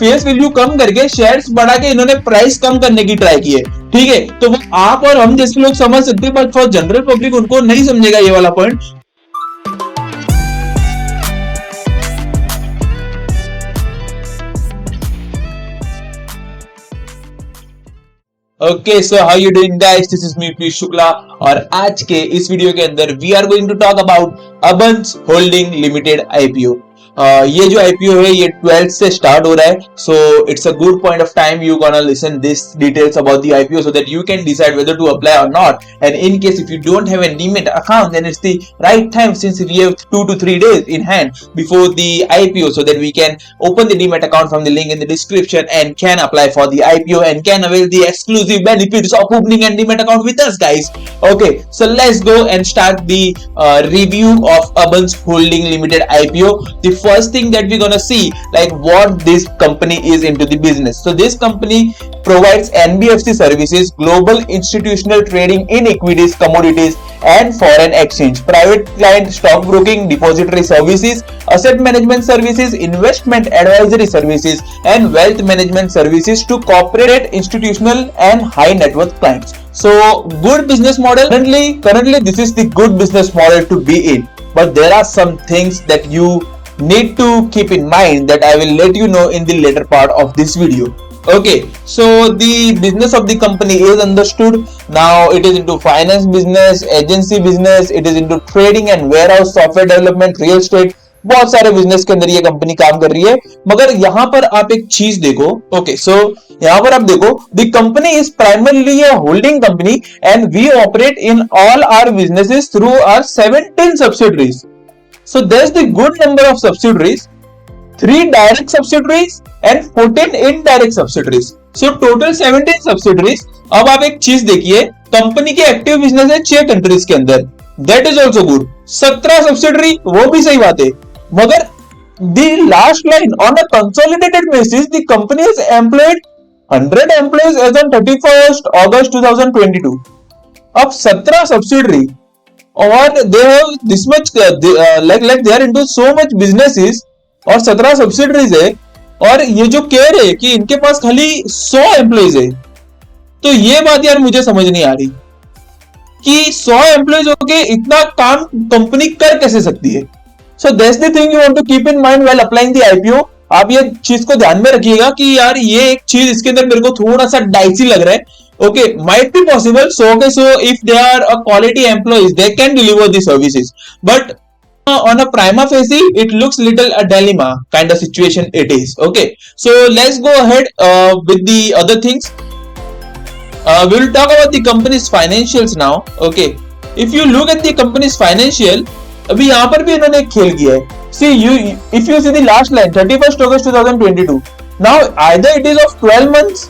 Face value कम करके shares बढ़ा के इन्होंने प्राइस कम करने की ट्राई की है। ठीक है, तो वो आप और हम जैसे लोग समझ सकते हैं, बट फॉर जनरल पब्लिक उनको नहीं समझेगा ये वाला point. Okay, so how you doing guys, this is me Piyush Shukla, और आज के इस वीडियो के अंदर we are going to talk about Abans holding limited IPO. ये जो आईपीओ है ये 12th से स्टार्ट हो रहा है, so it's a good point of time you gonna listen this details about the IPO so that you can decide whether to apply or not. And in case if you don't have a demat account, then it's the right time, since we have 2 to 3 days in hand before the IPO, so that we can open the demat account from the link in the description and can apply for the IPO and can avail the exclusive benefits of opening a demat account with us, guys. Okay, so let's go and start the review of Abans Holding Limited IPO. The first thing that we're gonna see, like what this company is into the business. So this company provides NBFC services, global institutional trading in equities, commodities and foreign exchange, private client stock broking, depository services, asset management services, investment advisory services and wealth management services to corporate, institutional and high net worth clients. So good business model. Currently this is the good business model to be in, but there are some things that you need to keep in mind that I will let you know in the later part of this video. Okay, so the business of the company is understood. Now it is into finance business, agency business, it is into trading and warehouse, software development, real estate, बहुत सारे business के अंदर ये company काम कर रही है। मगर यहाँ पर आप एक चीज देखो, ओके, सो यहाँ पर आप देखो, the company is primarily a holding company and we operate in all our businesses through our 17 subsidiaries. So there's the good number of subsidiaries, 3 direct subsidiaries and 14 indirect subsidiaries. So total 17 subsidiaries. अब आप एक चीज देखिए, company के active business है 6 countries के अंदर, that is also good. 17 subsidiary, वो भी सही बात है, मगर the last line on a consolidated basis the company has employed 100 employees as on 31st August 2022. अब 17 सब्सिडरी और they have this much like they are into so much businesses और 17 subsidiaries है, और ये जो कह रहे हैं कि इनके पास खाली 100 एम्प्लॉइज है, तो ये बात यार मुझे समझ नहीं आ रही कि 100 एम्प्लॉइज होके इतना काम कंपनी कर कैसे सकती है. So that's the thing you want to keep in mind while applying the IPO. आप ये चीज को ध्यान में रखिएगा कि यार ये एक चीज इसके अंदर मेरे को थोड़ा सा डाइसी लग रहा है. Okay, might be possible. So okay, so if they are a quality employees, they can deliver the services. But on a prima facie, it looks little a dilemma kind of situation it is. Okay, so let's go ahead with the other things. We will talk about the company's financials now. Okay, if you look at the company's financial, अभी यहाँ पर भी इन्होंने एक खेल किया है. See, if you see the last line, 31st August 2022. Now either it is of 12 months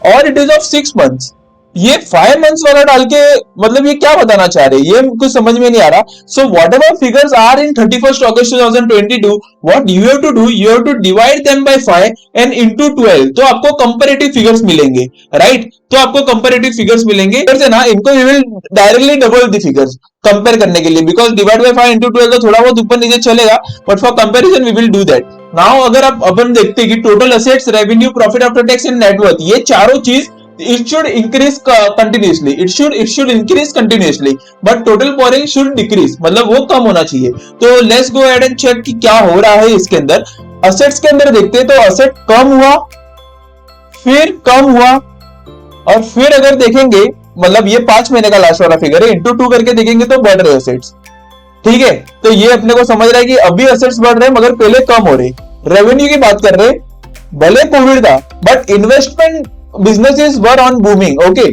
और इट इज ऑफ 6 मंथ्स. ये 5 मंथ्स वाला डाल के मतलब ये क्या बताना चाह रहे हैं, ये कुछ समझ में नहीं आ रहा. So whatever figures are in 31st August 2022, what you have to do, you have to divide them by 5 and into 12, तो आपको कंपैरेटिव फिगर्स मिलेंगे, राइट? तो आपको कंपैरेटिव फिगर्स मिलेंगे, फिर से ना इनको we will directly double the figures compare करने के लिए, बिकॉज डिवाइड बाय 5 इनटू 12 तो थोड़ा बहुत ऊपर नीचे चलेगा, but for comparison we will do that. Now अगर आप अपन देखते हैं कि total assets, revenue, profit after tax and net worth, ये चारों चीज it should increase continuously, it should increase continuously, but total borrowing should decrease, मतलब वो कम होना चाहिए. तो let's go ahead and check कि क्या हो रहा है इसके अंदर. assets के अंदर देखते हैं तो asset कम हुआ, फिर कम हुआ, और फिर अगर देखेंगे मतलब ये 5 महीने का लास्ट वाला फिगर है, इंटू 2 करके देखेंगे तो बढ़ रहे assets. ठीक है, तो ये अपने को समझ रहा है कि अभी assets बढ़ रहे हैं मगर पहले कम हो रहे. रेवेन्यू की बात कर रहे, भले कोविड था but investment businesses were on booming. Okay,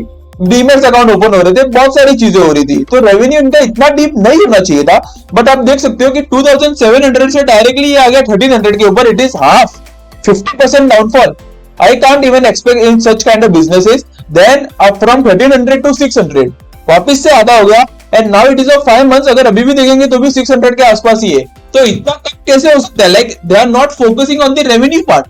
डीमैट्स account open हो रहे थे, बहुत सारी चीजें हो रही थी, तो रेवेन्यू इनका इतना डीप नहीं होना चाहिए था. बट आप देख सकते हो कि 2700 से डायरेक्टली ये आ गया 1300 के ऊपर. It is half, 50% downfall. I can't even expect in such kind of businesses. Then up from 1300 to 600 वापस से आधा हो गया, and now it is of 5 months. अगर अभी भी देखेंगे तो भी 600 के आसपास ही है. तो इतना कम कैसे हो सकता है? Like they are not focusing on the revenue part.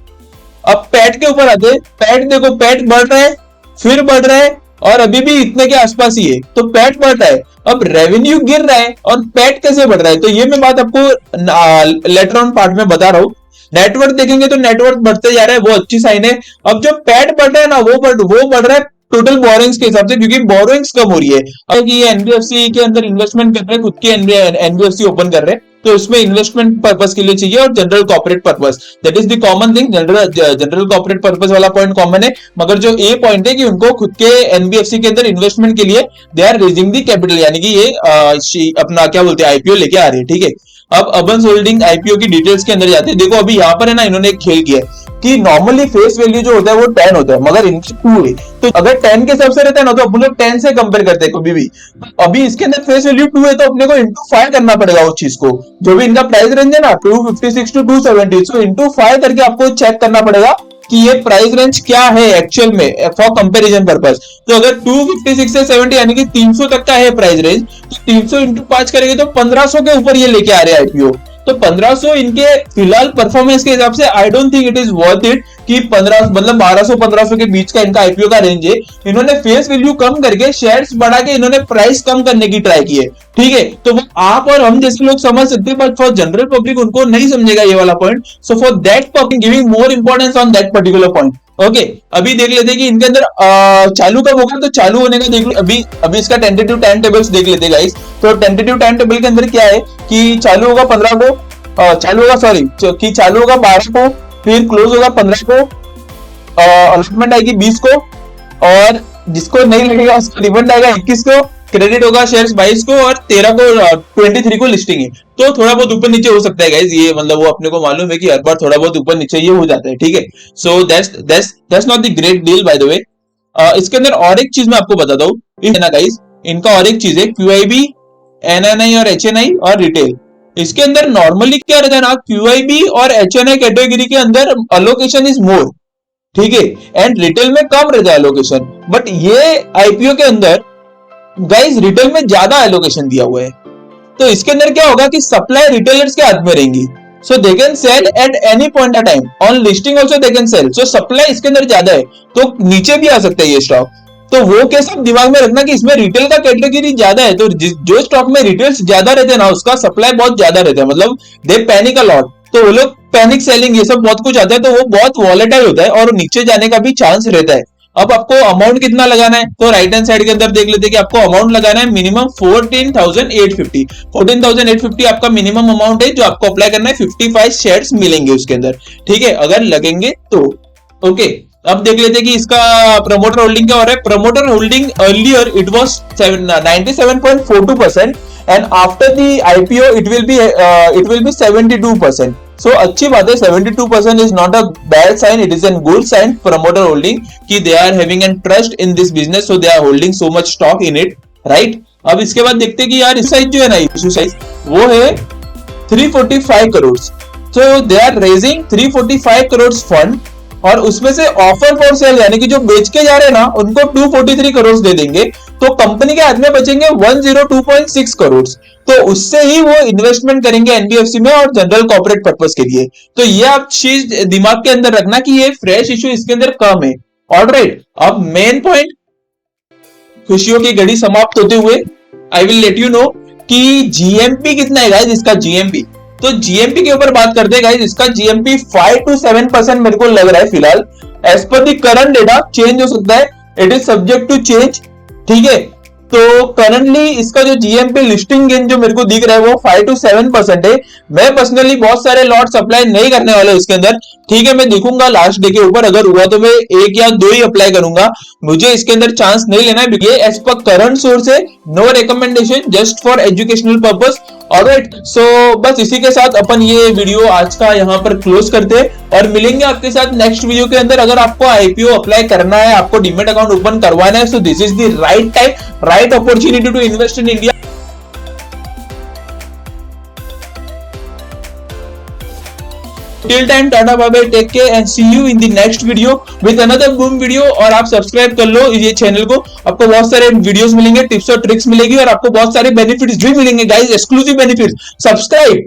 अब पैट के ऊपर आते, पैट देखो, पैट बढ़ रहा है, फिर बढ़ रहा है, और अभी भी इतने के आसपास ही है, तो पैट बढ़ रहा है. अब रेवेन्यू गिर रहा है और पैट कैसे बढ़ रहा है? तो ये मैं बात आपको लेटर ऑन पार्ट में बता रहा हूं. नेटवर्क देखेंगे तो नेटवर्क बढ़ते जा रहा है, वो अच्छी साइन है। अब जो पैड बढ़ रहा है ना वो बढ़ रहा है टोटल बोरोइंग्स के हिसाब से, क्योंकि बोरोइंग्स कम हो रही है। अब ये एनबीएफसी के अंदर इन्वेस्टमेंट कर रहे हैं, खुद की एनबीएफसी ओपन कर रहे हैं, तो इसमें इन्वेस्टमेंट पर्पस के लिए चाहिए और general corporate purpose, that is the common thing. General corporate purpose वाला पॉइंट कॉमन है, मगर जो ए पॉइंट है कि उनको खुद के एनबीएफसी के अंदर इन्वेस्टमेंट के लिए they are raising the capital, यानी कि ये अपना क्या बोलते हैं आईपीओ लेके आ रहे हैं, ठीक है। अब अबंस होल्डिंग आईपीओ की डिटेल्स के अंदर जाते हैं। देखो अभी यहाँ पर है ना, इन्होंने एक खेल किया है कि नॉर्मली फेस वैल्यू जो होता है वो 10 होता है, मगर इनकी 2 है, तो अगर 10 के हिसाब से रहता है ना तो अपन लोग 10 से कंपेयर करते हैं कभी भी। अभी इसके अंदर फेस वैल्यू 2 है, तो अपने को इंटू 5 करना पड़ेगा उस चीज को, जो भी इनका प्राइस रेंज है ना 256 टू 270, सो इंटू 5 करके आपको चेक करना पड़ेगा कि ये प्राइस रेंज क्या है एक्चुअल में फॉर कंपैरिजन पर्पस। तो अगर 256 से 70 यानी कि 300 तक का है प्राइस रेंज, तो 300 इंटू 5 करेंगे तो 1500 के ऊपर ये लेके आ रहे हैं आईपीओ। तो 1500 इनके फिलहाल परफॉर्मेंस के हिसाब से I don't think it is worth it कि 15 मतलब 1200-1500 के बीच का इनका आईपीओ का रेंज है। इन्होंने फेस वैल्यू कम करके शेयर्स बढ़ा के इन्होंने प्राइस कम करने की ट्राई की है, ठीक है। तो वो आप और हम जैसे लोग समझ सकते हैं, बट फॉर जनरल पब्लिक उनको नहीं समझेगा ये वाला point. So for that public giving more importance on that particular point. Okay, अभी देख लेते हैं कि इनके अंदर चालू कब होगा, तो चालू होने का देख लो। अभी इसका टेंटेटिव टाइम टेबल्स देख लेते हैं गाइस। तो टेंटेटिव टाइम टेबल के अंदर क्या है कि चालू होगा 15 को, चालू होगा 12 को, फिर क्लोज होगा 15 को, अलॉटमेंट आएगी 20 को, और जिसको नहीं लगेगा उसको रिबन आएगा 21 को, क्रेडिट होगा शेयर्स 22 को, और 13 को 23 को लिस्टिंग है। तो थोड़ा बहुत ऊपर नीचे हो सकता है गाइस, ये मतलब वो अपने को मालूम है कि हर बार थोड़ा बहुत ऊपर नीचे ये हो जाता है, ठीक है। So that's not the great deal by the way. इसके अंदर और एक चीज मैं आपको बताता हूँ ना गाइस, इनका और एक चीज है क्यूआईबी, एनएनआई और एचएनआई और रिटेल। इसके अंदर नॉर्मली क्या रहता है ना, क्यूआईबी और एचएनआई कैटेगरी के अंदर अलोकेशन इज मोर, ठीक है, एंड रिटेल में कम रहता है एलोकेशन। बट ये आईपीओ के अंदर गाइस रिटेल में ज्यादा एलोकेशन दिया हुआ है। तो इसके अंदर क्या होगा कि सप्लाई रिटेलर्स के हाथ में रहेंगी, so they can sell at any point of time, on listing also they can sell. So supply इसके अंदर ज्यादा है, तो नीचे भी आ सकता है ये स्टॉक। तो वो क्या सब दिमाग में रखना कि इसमें रिटेल का कैटेगरी ज्यादा है, तो जो स्टॉक में रिटेल्स ज्यादा रहते हैं ना उसका सप्लाई बहुत ज्यादा रहता है, मतलब दे पैनिक अ लॉट। तो वो लोग पैनिक सेलिंग ये सब बहुत कुछ आता है, तो वो बहुत वॉलेटाइल होता है और नीचे जाने का भी चांस रहता है। अब आपको अमाउंट कितना लगाना है, तो राइट हैंड साइड के अंदर देख लेते हैं कि आपको अमाउंट लगाना है मिनिमम 14,850। 14,850 आपका मिनिमम अमाउंट है जो आपको अप्लाई करना है। 55 शेयर्स मिलेंगे उसके अंदर, ठीक है, अगर लगेंगे तो। ओके, अब देख लेते हैं कि इसका प्रमोटर होल्डिंग क्या हो रहा है। Promoter holding earlier it was 97.42% and after the IPO it will be 72%। So अच्छी बात है, 72% is not a bad sign, it is an good sign promoter holding कि they are having an trust in this business, so they are holding so much stock in it, right. अब इसके बाद देखते हैं कि यार इस साइज जो है ना, इशू साइज वो है 345 crore. So they are raising 345 crore fund, और उसमें से ऑफर फॉर सेल यानी कि जो बेच के जा रहे हैं ना उनको 243 करोड़ दे देंगे, तो कंपनी के हाथ में बचेंगे 102.6 करोड़। तो उससे ही वो इन्वेस्टमेंट करेंगे एनबीएफसी में और जनरल कॉर्पोरेट पर्पस के लिए। तो ये आप चीज दिमाग के अंदर रखना कि ये फ्रेश इशू इसके अंदर कम है, ऑलराइट। अब मेन पॉइंट, खुशियों की घड़ी समाप्त होते हुए I will let you know कि जीएमपी कितना है गाइस, इसका जीएमपी। तो जीएमपी के ऊपर बात करते हैं गाइस, इसका जीएमपी 5 to 7% मेरे को लग रहा है फिलहाल। As per the current data change हो सकता है, it is subject to change, ठीक है। तो करंटली इसका जो जीएमपी लिस्टिंग गेन जो मेरे को दिख रहा है वो 5 to 7% है। मैं पर्सनली बहुत सारे लॉट सप्लाई नहीं करने वाला इसके अंदर, ठीक है। मैं देखूंगा लास्ट डे के ऊपर, अगर हुआ तो मैं 1 या 2 ही अप्लाई करूंगा, मुझे इसके अंदर चांस नहीं लेना है। ये एज पर करंट सोर्स है, no recommendation, just for educational purpose, alright. So बस इसी के साथ अपन ये वीडियो आज का यहाँ पर क्लोज करते हैं और मिलेंगे आपके साथ नेक्स्ट वीडियो के अंदर। अगर आपको आईपीओ अप्लाई करना है, आपको डीमेट अकाउंट ओपन करवाना है, so this is the right time, right opportunity to invest in India. Till time, tata bye bye, take care and see you in the next video with another boom video. और आप subscribe कर लो ये channel को, आपको बहुत सारे videos मिलेंगे, tips और ट्रिक्स मिलेगी और आपको बहुत सारे बेनिफिट्स भी मिलेंगे गाइस, एक्सक्लूसिव बेनिफिट्स। सब्सक्राइब।